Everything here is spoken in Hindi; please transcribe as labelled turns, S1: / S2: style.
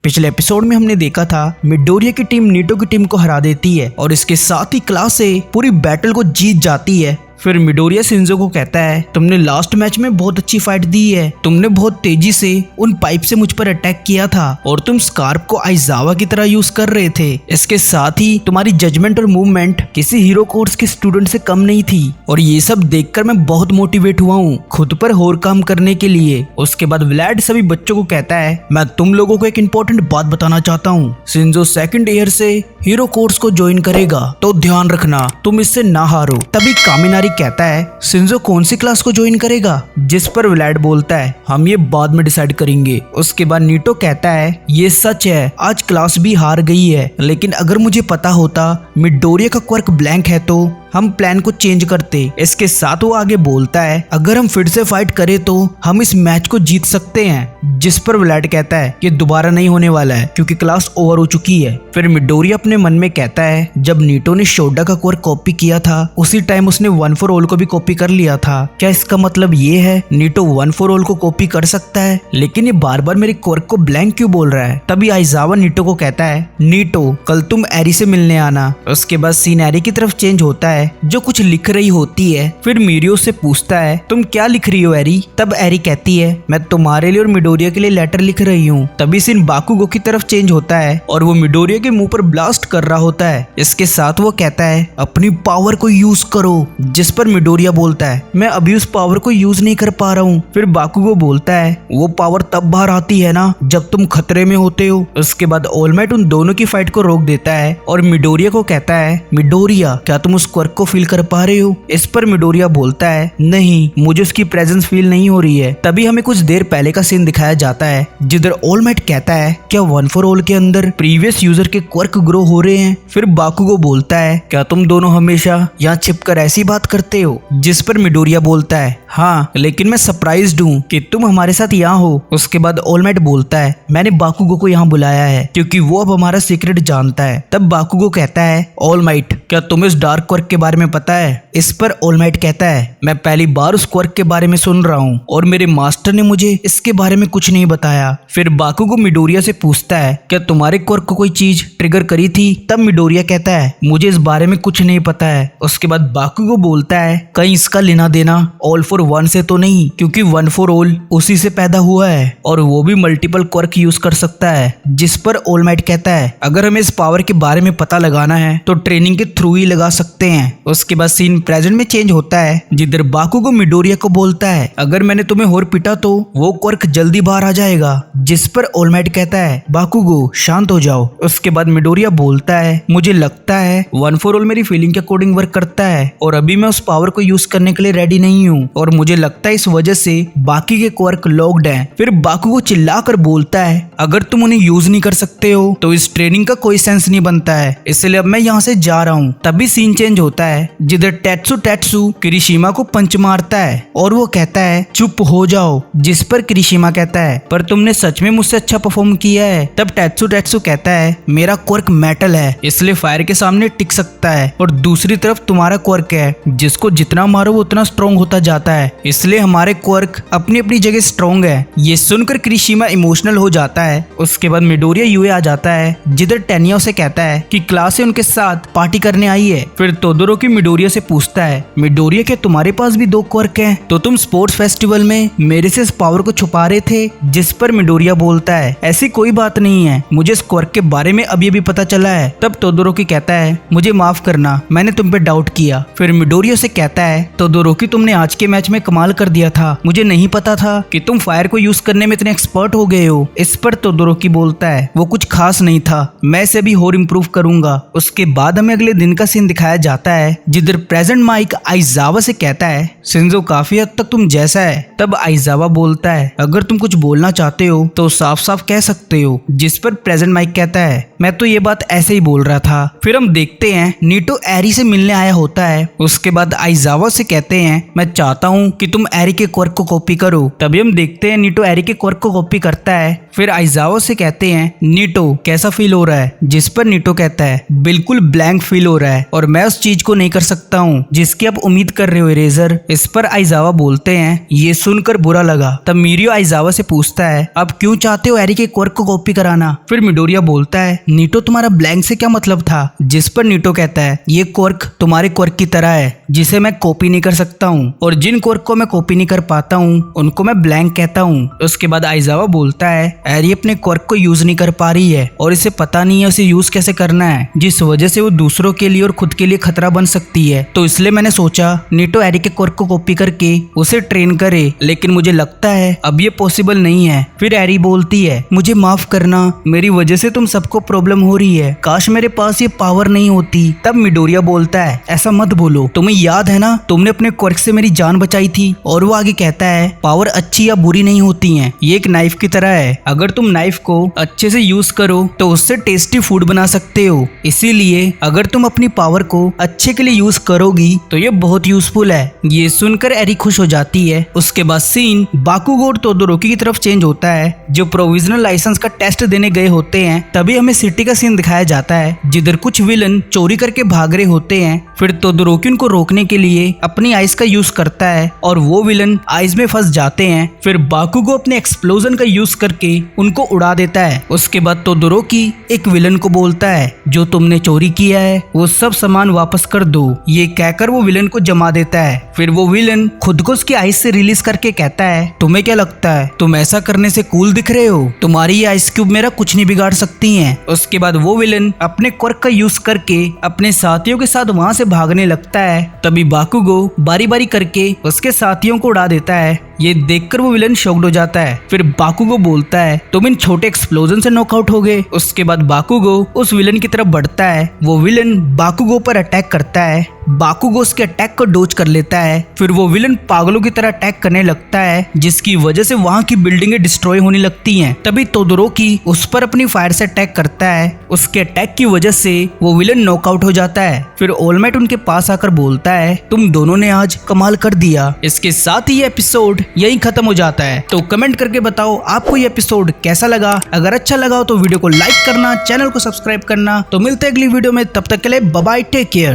S1: पिछले एपिसोड में हमने देखा था मिडोरिया की टीम नीटो की टीम को हरा देती है और इसके साथ ही क्लास से पूरी बैटल को जीत जाती है। फिर मिडोरिया शिंजो को कहता है, तुमने लास्ट मैच में बहुत अच्छी फाइट दी है, तुमने बहुत तेजी से उन पाइप से मुझ पर अटैक किया था और तुम स्कार्प को आइजावा की तरह यूज कर रहे थे। इसके साथ ही तुम्हारी जजमेंट और मूवमेंट किसी हीरो कोर्स के स्टूडेंट से कम नहीं थी और ये सब देखकर मैं बहुत मोटिवेट हुआ हूँ खुद पर और काम करने के लिए। उसके बाद व्लाड सभी बच्चों को कहता है, मैं तुम लोगों को एक इम्पोर्टेंट बात बताना चाहता हूँ, शिंजो सेकंड ईयर से हीरो कोर्स को ज्वाइन करेगा तो ध्यान रखना तुम इससे ना हारो। तभी कामिनारी कहता है, शिंजो कौन सी क्लास को ज्वाइन करेगा? जिस पर व्लाड बोलता है, हम ये बाद में डिसाइड करेंगे। उसके बाद नीटो कहता है, ये सच है, आज क्लास भी हार गई है, लेकिन अगर मुझे पता होता मिडोरिया का क्वर्क ब्लैंक है तो हम प्लान को चेंज करते। इसके साथ वो आगे बोलता है, अगर हम फिर से फाइट करें तो हम इस मैच को जीत सकते हैं। जिस पर व्लाड कहता है कि दोबारा नहीं होने वाला है क्योंकि क्लास ओवर हो चुकी है। फिर मिडोरिया अपने मन में कहता है, जब नीटो ने शोडा का क्वर्क कॉपी किया था उसी टाइम उसने वन फॉर ऑल को भी कॉपी कर लिया था। क्या इसका मतलब ये है नीटो वन फॉर ऑल को कॉपी कर सकता है? लेकिन ये बार बार मेरे क्वर्क को ब्लैंक क्यों बोल रहा है? तभी आइजावा नीटो को कहता है, नीटो कल तुम एरी से मिलने आना। उसके बाद सीन एरी की तरफ चेंज होता है जो कुछ लिख रही होती है। फिर मीरियो से पूछता है, तुम क्या लिख रही हो एरी? तब एरी कहती है, मैं तुम्हारे लिए और मिडोरिया के लिए लेटर लिख रही हूँ। तभी सीन बाकुगो की तरफ चेंज होता है और वो मिडोरिया के मुंह पर ब्लास्ट कर रहा होता है। इसके साथ वो कहता है, अपनी पावर को यूज करो। जिस पर मिडोरिया बोलता है, मैं अभी उस पावर को यूज नहीं कर पा रहा हूँ। फिर बाकुगो बोलता है, वो पावर तब बाहर आती है ना जब तुम खतरे में होते हो। उसके बाद ऑल माइट उन दोनों की फाइट को रोक देता है और मिडोरिया को कहता है, मिडोरिया क्या तुम उस क्वर्क को फील कर पा रहे हो? इस पर मिडोरिया बोलता है, नहीं, मुझे उसकी प्रेजेंस फील नहीं हो रही है। तभी हमें कुछ देर पहले का सीन दिखाया जाता है जिधर ऑल माइट कहता है, क्या वन फॉर ऑल के अंदर प्रीवियस यूजर के क्वर्क ग्रो हो रहे हैं? फिर बाकुगो बोलता है, क्या तुम दोनों हमेशा यहाँ छिपकर ऐसी बात करते हो? जिस पर मिडोरिया बोलता है, हाँ, लेकिन मैं सरप्राइज्ड हूँ कि तुम हमारे साथ यहाँ हो। उसके बाद ऑल माइट बोलता है, मैंने बाकुगो को यहाँ बुलाया है क्योंकि वो अब हमारा सीक्रेट जानता है। तब बाकुगो कहता है, ऑल माइट क्या तुम्हें इस डार्क क्वर्क के बारे में पता है? इस पर ऑल माइट कहता है, मैं पहली बार उस क्वर्क के बारे में सुन रहा हूँ और मेरे मास्टर ने मुझे इसके बारे में कुछ नहीं बताया। फिर बाकुगो मिडोरिया से पूछता है, क्या तुम्हारे क्वर्क को कोई चीज ट्रिगर करी थी? तब मिडोरिया कहता है, मुझे इस बारे में कुछ नहीं पता है। उसके बाद बाकुगो बोलता है, कहीं इसका लेना देना ऑल फॉर वन से तो नहीं, क्योंकि वन फॉर ऑल उसी से पैदा हुआ है और वो भी मल्टीपल क्वर्क यूज कर सकता है। जिस पर ऑल माइट कहता है, अगर हमें इस पावर के बारे में पता लगाना है तो ट्रेनिंग के थ्रू ही लगा सकते हैं। उसके बाद सीन प्रेजेंट में चेंज होता है जिधर बाकुगो मिडोरिया को बोलता है, अगर मैंने तुम्हें और पिटा तो वो क्वर्क जल्दी बाहर आ जाएगा। जिस पर ऑल माइट कहता है, बाकुगो शांत हो जाओ। उसके बाद मिडोरिया बोलता है, मुझे लगता है वन फॉर ऑल मेरी फीलिंग के अकॉर्डिंग वर्क करता है और अभी मैं उस पावर को यूज करने के लिए रेडी नहीं हूँ और मुझे लगता है इस वजह से बाकी के क्वर्क लॉक्ड हैं। फिर बाकुगो चिल्लाकर बोलता है, अगर तुम उन्हें यूज नहीं कर सकते हो तो इस ट्रेनिंग का कोई सेंस नहीं बनता है, इसलिए अब मैं यहाँ से जा रहा हूँ। तभी सीन चेंज होता है जिधर टेत्सु किरिशिमा को पंच मारता है और वो कहता है, चुप हो जाओ। जिस पर किरिशिमा कहता है, पर तुमने सच में मुझसे अच्छा परफॉर्म किया है। तब टेत्सु कहता है, मेरा क्वर्क मेटल है इसलिए फायर के सामने टिक सकता है और दूसरी तरफ तुम्हारा क्वर्क है जिसको जितना मारो वो उतना स्ट्रॉन्ग होता जाता है, इसलिए हमारे क्वर्क अपनी अपनी जगह स्ट्रॉन्ग है। ये सुनकर किरिशिमा इमोशनल हो जाता है। उसके बाद मिडोरिया यूए आ जाता है जिधर टेनिया उसे कहता है कि क्लास से उनके साथ पार्टी करने आई है। फिर तोदोरोकी मिडोरिया से पूछता है, मिडोरिया क्या तुम्हारे पास भी दो क्वर्क हैं? तो तुम स्पोर्ट्स फेस्टिवल में मेरे से इस पावर को छुपा रहे थे? जिस पर मिडोरिया बोलता है, ऐसी कोई बात नहीं है, मुझे इस क्वर्क के बारे में अभी अभी पता चला है। तब तोदोरोकी कहता है, मुझे माफ करना, मैंने तुम पे डाउट किया। फिर मिडोरिया से कहता है, तोदोरोकी तुमने आज के मैच में कमाल कर दिया था, मुझे नहीं पता था कि तुम फायर को यूज करने में इतने एक्सपर्ट हो गए हो। इस पर तोदोरोकी बोलता है, वो कुछ खास नहीं था, मैं इसे भी और इम्प्रूव करूंगा। उसके बाद हमें अगले दिन का सीन दिखाया जाता है जिधर प्रेजेंट माइक आइजावा से कहता है, शिंजो काफी हद तक तुम जैसा है। तब आइजावा बोलता है, अगर तुम कुछ बोलना चाहते हो तो साफ साफ कह सकते हो। जिस पर प्रेजेंट माइक कहता है, मैं तो ये बात ऐसे ही बोल रहा था। फिर हम देखते हैं नीटो एरी से मिलने आया होता है। उसके बाद आइजावा से कहते हैं, मैं चाहता हूँ कि तुम एरी के क्वर्क को कॉपी करो। तभी हम देखते हैं नीटो एरी के क्वर्क को कॉपी करता है। फिर आइजावा से कहते हैं, नीटो कैसा फील हो रहा है? जिस पर नीटो कहता है, बिल्कुल ब्लैंक फील हो रहा है और मैं उस चीज को नहीं कर सकता हूँ जिसकी आप उम्मीद कर रहे हो इरेजर। इस पर आइजावा बोलते हैं ये सुनकर बुरा लगा। तब मिरियो आइजावा से पूछता है आप क्यों चाहते हो एरी के क्वर्क को कॉपी कराना। फिर मिडोरिया बोलता है नीटो तुम्हारा ब्लैंक से क्या मतलब था। जिस पर नीटो कहता है ये क्वर्क तुम्हारे क्वर्क की तरह है जिसे मैं कॉपी नहीं कर सकता हूँ और जिन क्वर्क को मैं कॉपी नहीं कर पाता हूँ उनको मैं ब्लैंक कहता हूँ। उसके बाद आइजावा बोलता है एरी अपने क्वर्क को यूज नहीं कर पा रही है और इसे पता नहीं है उसे यूज कैसे करना है जिस वजह से वो दूसरों के लिए और खुद के लिए खतरा बन सकती है। तो इसलिए मैंने सोचा नीटो एरी के क्वर्क को कॉपी करके उसे ट्रेन करे, लेकिन मुझे लगता है अब ये पॉसिबल नहीं है। फिर एरी बोलती है मुझे माफ करना, मेरी वजह से तुम सबको प्रॉब्लम हो रही है, काश मेरे पास ये पावर नहीं होती। तब मिडोरिया बोलता है ऐसा मत बोलो, तुम्हें याद है ना तुमने अपने क्वर्क से मेरी जान बचाई थी। और वो आगे कहता है पावर अच्छी या बुरी नहीं होती है, ये एक नाइफ की तरह है, अगर तुम नाइफ को अच्छे से यूज करो तो उससे टेस्टी फूड बना सकते हो, इसीलिए अगर तुम अपनी पावर को अच्छे के लिए यूज करोगी तो ये बहुत यूजफुल है। ये सुनकर एरी खुश हो जाती है। उसके बाद सीन बाकुगो और तोदोरोकी की तरफ चेंज होता है जो प्रोविजनल लाइसेंस का टेस्ट देने गए होते हैं। तभी हमें सिटी का सीन दिखाया जाता है जिधर कुछ विलन चोरी करके भाग रहे होते हैं। फिर तोदोरोकी उनको रोकने के लिए अपनी आइस का यूज करता है और वो विलन आइस में फंस जाते हैं। फिर बाकुगो अपने एक्सप्लोजन का यूज करके उनको उड़ा देता है। उसके बाद तोदोरोकी एक विलन को बोलता है जो तुमने चोरी किया है वो सब सामान वापस कर दो, ये कहकर वो विलन को जमा देता है। फिर वो विलन खुद को उसकी आइस से रिलीज करके कहता है तुम्हें क्या लगता है तुम ऐसा करने से कूल दिख रहे हो, तुम्हारी ये आइस क्यूब मेरा कुछ नहीं बिगाड़ सकती हैं। उसके बाद वो विलन अपने क्वर्क का यूज करके अपने साथियों के साथ वहां से भागने लगता है। तभी बाकुगो बारी बारी करके उसके साथियों को उड़ा देता है। ये देखकर वो विलन शॉक्ड हो जाता है। फिर बाकुगो बोलता है तुम इन छोटे एक्सप्लोजन से नॉकआउट हो गए। उसके बाद बाकुगो उस विलन की तरफ बढ़ता है। वो विलन बाकुगो पर अटैक करता है। बाकुगो उसके अटैक को डोज कर लेता है। फिर वो विलन पागलों की तरह अटैक करने लगता है जिसकी वजह से वहां की बिल्डिंगें डिस्ट्रॉय होने लगती हैं। तभी तोदोरोकी उस पर अपनी फायर से अटैक करता है। उसके अटैक की वजह से वो विलन नॉकआउट हो जाता है। फिर ऑल माइट उनके पास आकर बोलता है तुम दोनों ने आज कमाल कर दिया। इसके साथ ही एपिसोड यही खत्म हो जाता है। तो कमेंट करके बताओ आपको ये एपिसोड कैसा लगा। अगर अच्छा लगा हो तो वीडियो को लाइक करना, चैनल को सब्सक्राइब करना। तो मिलते हैं अगली वीडियो में, तब तक के लिए बाय बाय, टेक केयर।